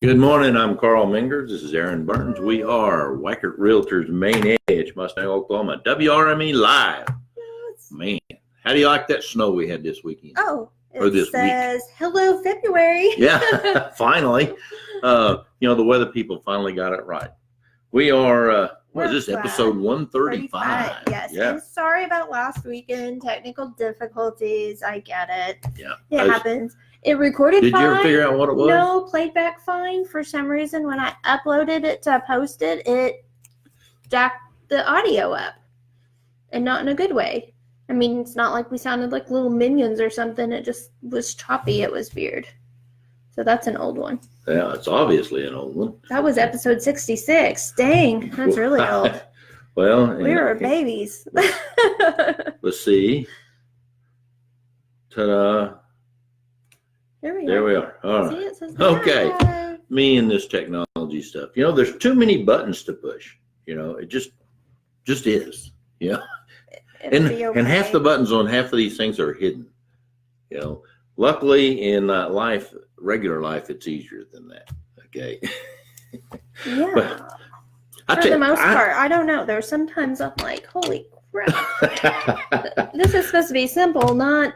Good morning. I'm Carl Mingers. This is Aaron Burns. We are Weichert Realtors Main Edge, Mustang, Oklahoma. WRME Live. Man, how do you like that snow we had this weekend? Oh, Or this says week? Hello, February. Yeah, finally. The weather people finally got it right. We are, what is this, episode 135? Yes. Yeah. And sorry about last weekend. Technical difficulties. I get it. Yeah. It happens. It recorded fine. Did you ever figure out what it was? No, played back fine. For some reason, when I uploaded it to post it, it jacked the audio up. And not in a good way. I mean, it's not like we sounded like little minions or something. It just was choppy. It was weird. So that's an old one. Yeah, it's obviously an old one. That was episode 66. Dang, that's really old. Well, we were babies. Let's see. Ta-da. There we are. All right. See, it says okay. Hi. Me and this technology stuff. There's too many buttons to push. It just is. Yeah. And half the buttons on half of these things are hidden. Luckily in regular life, it's easier than that. Okay. Yeah. But for the most part, I don't know. There's sometimes I'm like, holy crap. This is supposed to be simple, not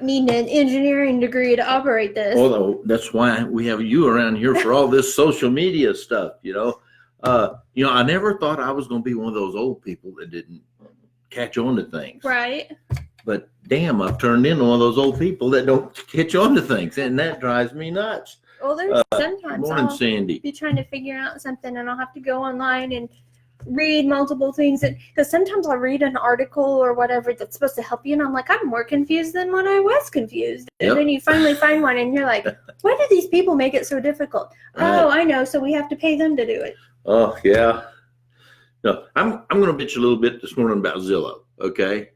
needing an engineering degree to operate this. Although that's why we have you around here for all this social media stuff. I never thought I was going to be one of those old people that didn't catch on to things. Right. But damn, I've turned into one of those old people that don't catch on to things, and that drives me nuts. Well, there's sometimes Morning, Sandy. Be trying to figure out something, and I'll have to go online and read multiple things. Because sometimes I'll read an article or whatever that's supposed to help you, and I'm like, I'm more confused than when I was confused. Yep. And then you finally find one, and you're like, why do these people make it so difficult? Right. Oh, I know. So we have to pay them to do it. Oh, yeah. No, I'm going to bitch a little bit this morning about Zillow, okay?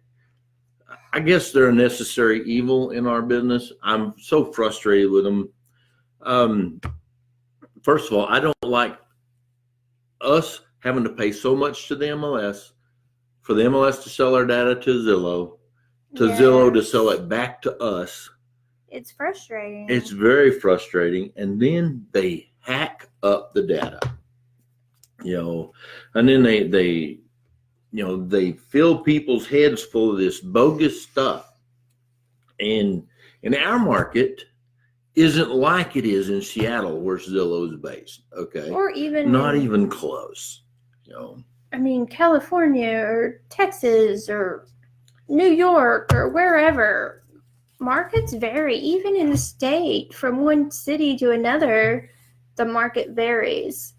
I guess they're a necessary evil in our business. I'm so frustrated with them. First of all, I don't like us having to pay so much to the MLS for the MLS to sell our data to Zillow, Zillow to sell it back to us. It's frustrating. It's very frustrating. And then they hack up the data, and then they fill people's heads full of this bogus stuff. And in our market isn't like it is in Seattle where Zillow is based. Okay. Or even not even close. I mean, California or Texas or New York or wherever, markets vary. Even in the state, from one city to another, the market varies.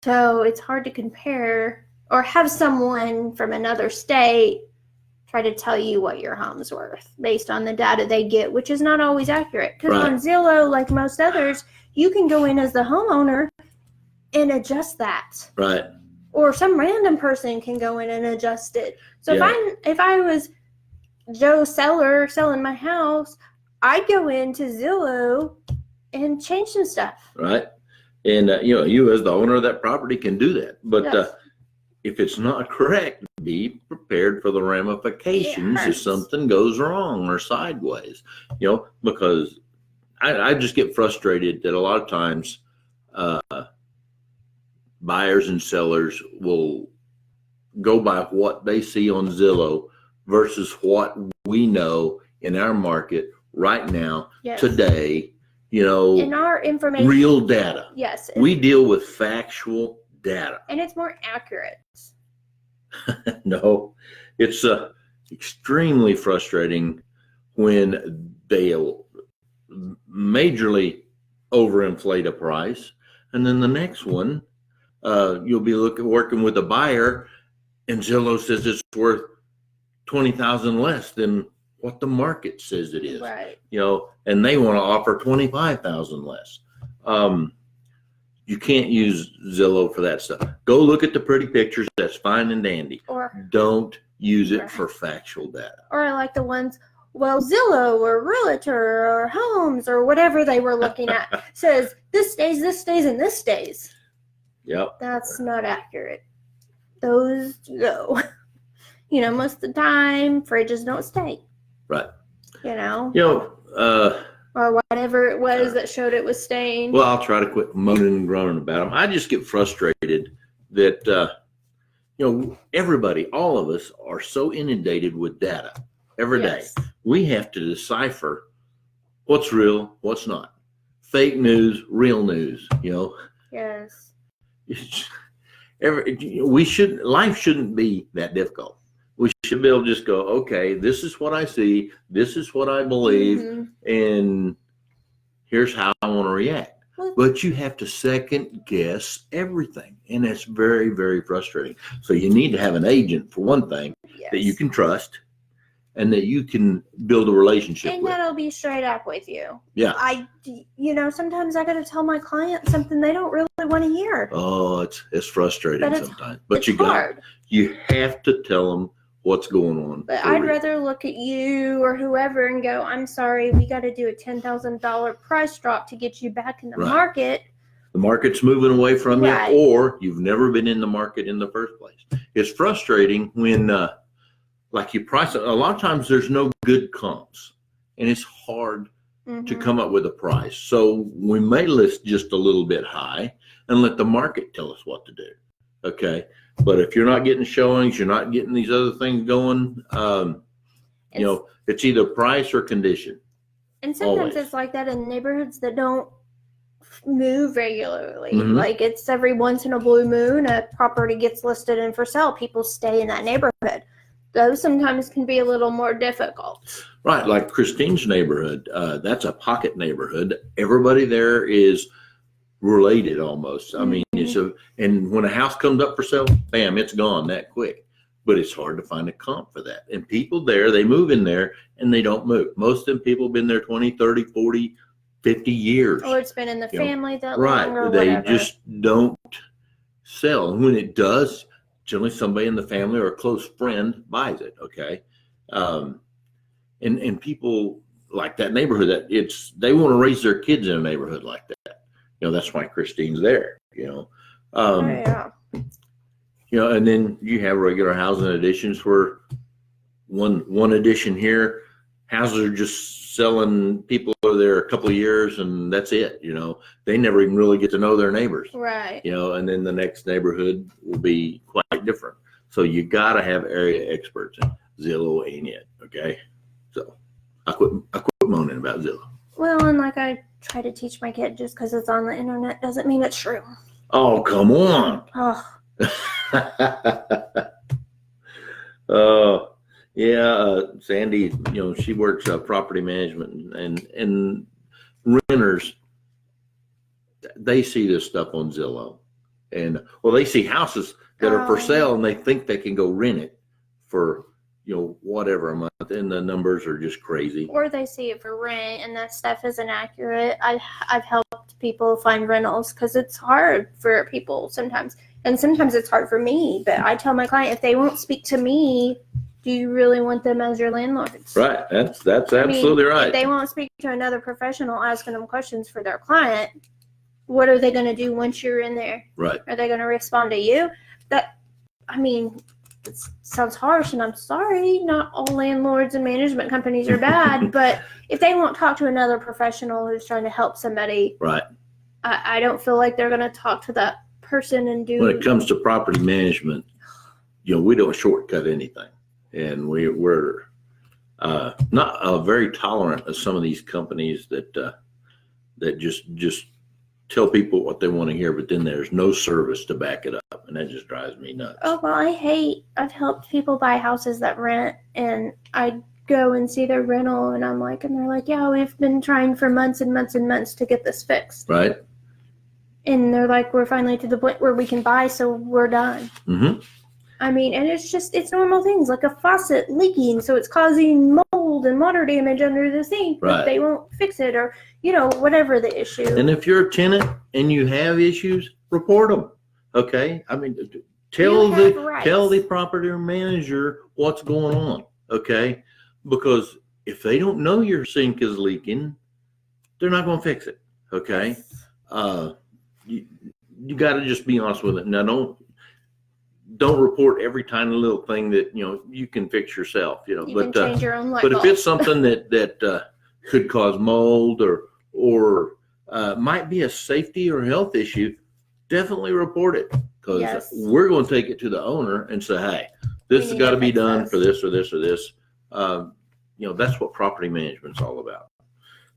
So it's hard to compare or have someone from another state try to tell you what your home's worth based on the data they get, which is not always accurate. Because on Zillow, like most others, you can go in as the homeowner and adjust that. Right. Or some random person can go in and adjust it. So if I was Joe Seller selling my house, I'd go into Zillow and change some stuff. Right. And, you as the owner of that property can do that. But yes. If it's not correct, be prepared for the ramifications if something goes wrong or sideways, because I just get frustrated that a lot of times buyers and sellers will go by what they see on Zillow versus what we know in our market right now, today, in our information, real data. Yes. We deal with factual data. And it's more accurate. No, it's extremely frustrating when they'll majorly overinflate a price, and then the next one you'll be working with a buyer, and Zillow says it's worth $20,000 less than what the market says it is. Right. And they want to offer $25,000 less. You can't use Zillow for that stuff. Go look at the pretty pictures. That's fine and dandy. Or don't use it for factual data. Or I like the ones, Zillow or Realtor or Homes or whatever they were looking at says this stays, and this stays. Yep. That's not accurate. Those go. Most of the time, fridges don't stay. Right. or whatever it was that showed it was stained. Well, I'll try to quit moaning and groaning about them. I just get frustrated that, everybody, all of us are so inundated with data every day. Yes. We have to decipher what's real, what's not. Fake news, real news, Yes. Life shouldn't be that difficult. We should be able to just go, okay, this is what I see, this is what I believe, and here's how I want to react. But you have to second guess everything, and that's very, very frustrating. So you need to have an agent, for one thing, that you can trust and that you can build a relationship and with. that'll be straight up with you. Yeah. Sometimes I got to tell my client something they don't really want to hear. Oh, it's frustrating sometimes. But you have to tell them what's going on. But I'd rather look at you or whoever and go, I'm sorry, we got to do a $10,000 price drop to get you back in the market. The market's moving away from you, or you've never been in the market in the first place. It's frustrating when, you price it. A lot of times there's no good comps, and it's hard to come up with a price. So we may list just a little bit high and let the market tell us what to do. Okay. But if you're not getting showings, you're not getting these other things going, it's either price or condition. And sometimes it's like that in neighborhoods that don't move regularly. Like it's every once in a blue moon, a property gets listed and for sale. People stay in that neighborhood. Those sometimes can be a little more difficult. Right. Like Christine's neighborhood, that's a pocket neighborhood. Everybody there is related almost. I mean, and when a house comes up for sale, bam, it's gone that quick. But it's hard to find a comp for that. And people there, they move in there and they don't move. Most of them people have been there 20, 30, 40, 50 years. Or it's been in the family that long or they whatever. Just don't sell. And when it does, generally somebody in the family or a close friend buys it. Okay. And people like that neighborhood, they want to raise their kids in a neighborhood like that. That's why Christine's there, and then you have regular housing additions where one addition here, houses are just selling, people are there a couple of years and that's it. They never even really get to know their neighbors. Right. And then the next neighborhood will be quite different. So you got to have area experts. Zillow ain't it. Okay. So I quit moaning about Zillow. Well, and like I try to teach my kid, just because it's on the internet doesn't mean it's true. Oh, come on. Sandy, she works property management and renters, they see this stuff on Zillow. And, they see houses that are for sale and they think they can go rent it for, whatever a month, and the numbers are just crazy. Or they see it for rent and that stuff isn't accurate. I've helped people find rentals because it's hard for people sometimes. And sometimes it's hard for me, but I tell my client, if they won't speak to me, do you really want them as your landlords? Right. That's absolutely right. If they won't speak to another professional asking them questions for their client, what are they going to do once you're in there? Right. Are they going to respond to you? It sounds harsh, and I'm sorry, not all landlords and management companies are bad, but if they won't talk to another professional who's trying to help somebody, right, I don't feel like they're going to talk to that person and do. When it comes to property management, we don't shortcut anything, and we're not very tolerant of some of these companies that just tell people what they want to hear, but then there's no service to back it up, and that just drives me nuts. Oh, well, I've helped people buy houses that rent, and I go and see their rental, and they're like, yeah, we've been trying for months and months and months to get this fixed. Right. And they're like, we're finally to the point where we can buy, so we're done. Mm-hmm. And it's normal things, like a faucet leaking, so it's causing mold and water damage under the sink, but they won't fix it, or, whatever the issue. And if you're a tenant and you have issues, report them. Okay? Tell the property manager what's going on. Okay? Because if they don't know your sink is leaking, they're not going to fix it. Okay? You got to just be honest with it. Now, don't report every tiny little thing that you can fix yourself. You can change your own light but bulb. if it's something that could cause mold or might be a safety or health issue, definitely report it, because Yes. we're going to take it to the owner and say, hey, this has need got to to be fix done this. for this or this or this. That's what property management's all about.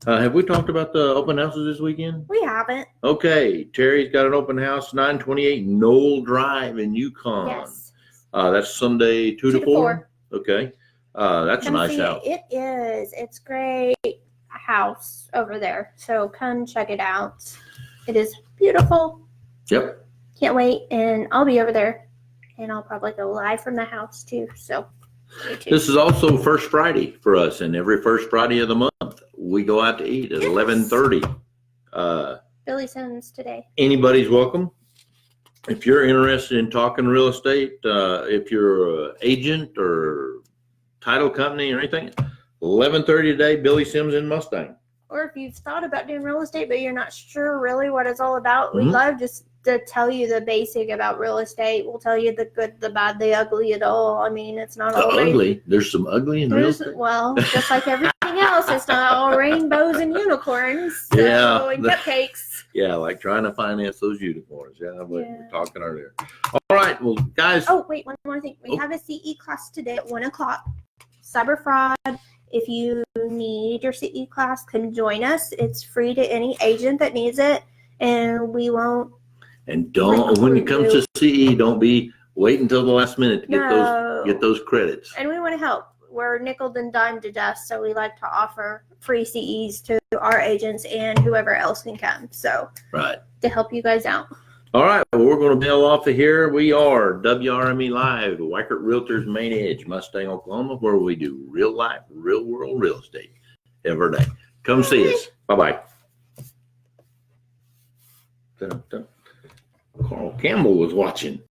Have we talked about the open houses this weekend? We haven't. Okay, Terry's got an open house, 928 Knoll Drive in Yukon. Yes. That's Sunday 2 to 4. Okay. That's Come a nice see house. it. It is. It's great house over there. So come check it out. It is beautiful. Yep. Can't wait. And I'll be over there. And I'll probably go live from the house too. So stay tuned. This is also First Friday for us, and every first Friday of the month we go out to eat at 11:30. Billy Sims today. Anybody's welcome. If you're interested in talking real estate, if you're an agent or title company or anything, 11:30 today, Billy Sims in Mustang. Or if you've thought about doing real estate, but you're not sure really what it's all about, Mhm. we'd love just to tell you the basic about real estate. We'll tell you the good, the bad, the ugly, it all. I mean, it's not all Ugly. There's some ugly in real estate. Well, just like everything else, it's not all rainbows and unicorns. So, Yeah. and cupcakes. Yeah, like trying to finance those unicorns. Yeah, we Yeah. were talking earlier. All right, well, guys. Oh, wait, one more thing. We have a CE class today at 1 o'clock. Cyber fraud. If you need your CE class, can join us. It's free to any agent that needs it, and we won't. And don't, when it comes to CE, don't be wait until the last minute to No. get those credits. And we want to help. We're nickel and dime to death, so we like to offer free CEs to our agents and whoever else can come. So Right. to help you guys out. All right, well, we're going to bail off of here. We are WRME Live, Weichert Realtors Main Edge, Mustang, Oklahoma, where we do real life, real world real estate every day. Come see us. Bye-bye. Carl Campbell was watching.